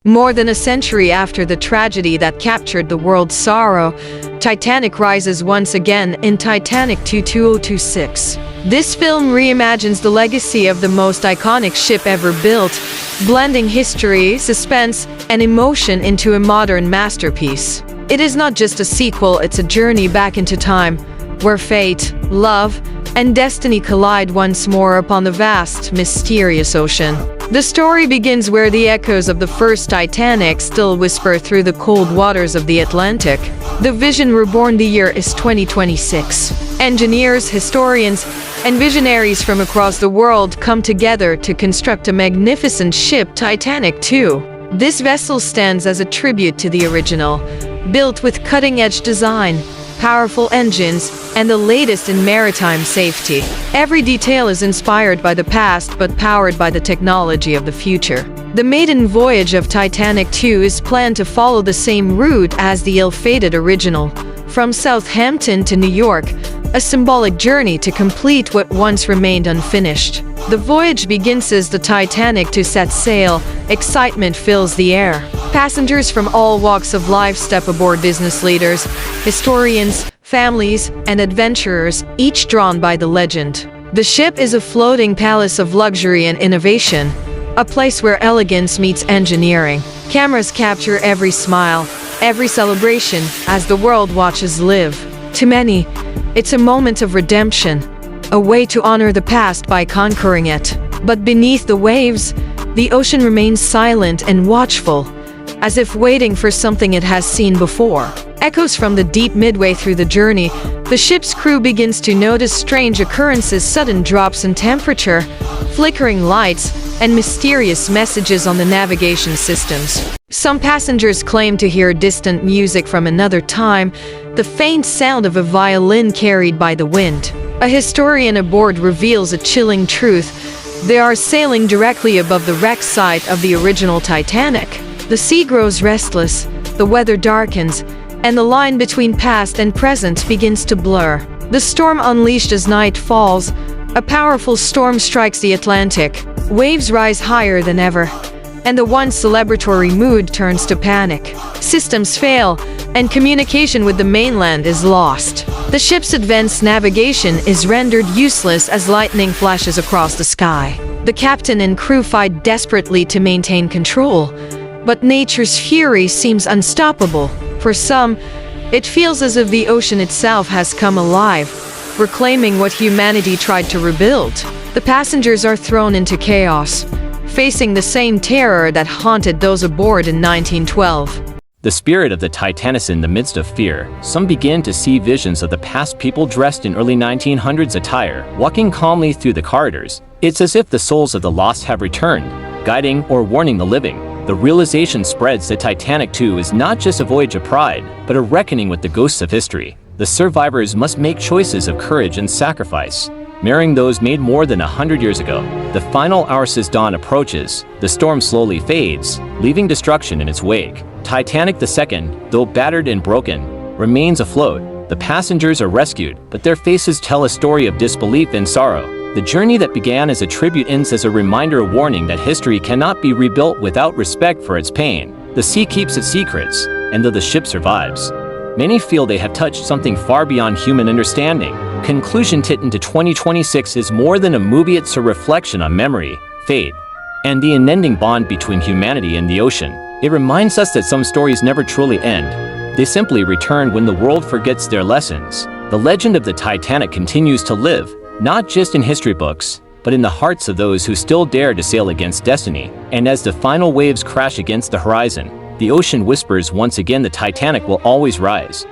More than a century after the tragedy that captured the world's sorrow, Titanic rises once again in Titanic 2026. This film reimagines the legacy of the most iconic ship ever built, blending history, suspense, and emotion into a modern masterpiece. It is not just a sequel, it's a journey back into time, where fate, love, and destiny collide once more upon the vast, mysterious ocean. The story begins where the echoes of the first Titanic still whisper through the cold waters of the Atlantic. The vision Reborn. The year is 2026. Engineers, historians, and visionaries from across the world come together to construct a magnificent ship, Titanic 2. This vessel stands as a tribute to the original, built with cutting-edge design, powerful engines, and the latest in maritime safety. Every detail is inspired by the past but powered by the technology of the future. The maiden voyage of Titanic 2 is planned to follow the same route as the ill-fated original, from Southampton to New York, a symbolic journey to complete what once remained unfinished. The voyage begins as the Titanic 2 sets sail. Excitement fills the air. Passengers from all walks of life step aboard, business leaders, historians, families, and adventurers, each drawn by the legend. The ship is a floating palace of luxury and innovation, a place where elegance meets engineering. Cameras capture every smile, every celebration, as the world watches live. To many, it's a moment of redemption, a way to honor the past by conquering it. But beneath the waves, the ocean remains silent and watchful, as if waiting for something it has seen before. Echoes from the deep. Midway through the journey, the ship's crew begins to notice strange occurrences: sudden drops in temperature, flickering lights, and mysterious messages on the navigation systems. Some passengers claim to hear distant music from another time, the faint sound of a violin carried by the wind. A historian aboard reveals a chilling truth: they are sailing directly above the wreck site of the original Titanic. The sea grows restless, the weather darkens, and the line between past and present begins to blur. The storm unleashed as night falls. A powerful storm strikes the Atlantic. Waves rise higher than ever, and the once celebratory mood turns to panic. Systems fail, and communication with the mainland is lost. The ship's advanced navigation is rendered useless as lightning flashes across the sky. The captain and crew fight desperately to maintain control, but nature's fury seems unstoppable. For some, it feels as if the ocean itself has come alive, reclaiming what humanity tried to rebuild. The passengers are thrown into chaos, facing the same terror that haunted those aboard in 1912. The spirit of the Titanic. In the midst of fear, some begin to see visions of the past, people dressed in early 1900s attire, walking calmly through the corridors. It's as if the souls of the lost have returned, guiding or warning the living. The realization spreads that Titanic 2 is not just a voyage of pride, but a reckoning with the ghosts of history. The survivors must make choices of courage and sacrifice, marrying those made more than 100 years ago. The final hours as dawn approaches, the storm slowly fades, leaving destruction in its wake. Titanic II, though battered and broken, remains afloat. The passengers are rescued, but their faces tell a story of disbelief and sorrow. The journey that began as a tribute ends as a reminder, a warning that history cannot be rebuilt without respect for its pain. The sea keeps its secrets, and though the ship survives, many feel they have touched something far beyond human understanding. Conclusion. Titan to 2026 is more than a movie, it's a reflection on memory, fate, and the unending bond between humanity and the ocean. It reminds us that some stories never truly end. They simply return when the world forgets their lessons. The legend of the Titanic continues to live, not just in history books, but in the hearts of those who still dare to sail against destiny. And as the final waves crash against the horizon, the ocean whispers once again, the Titanic will always rise.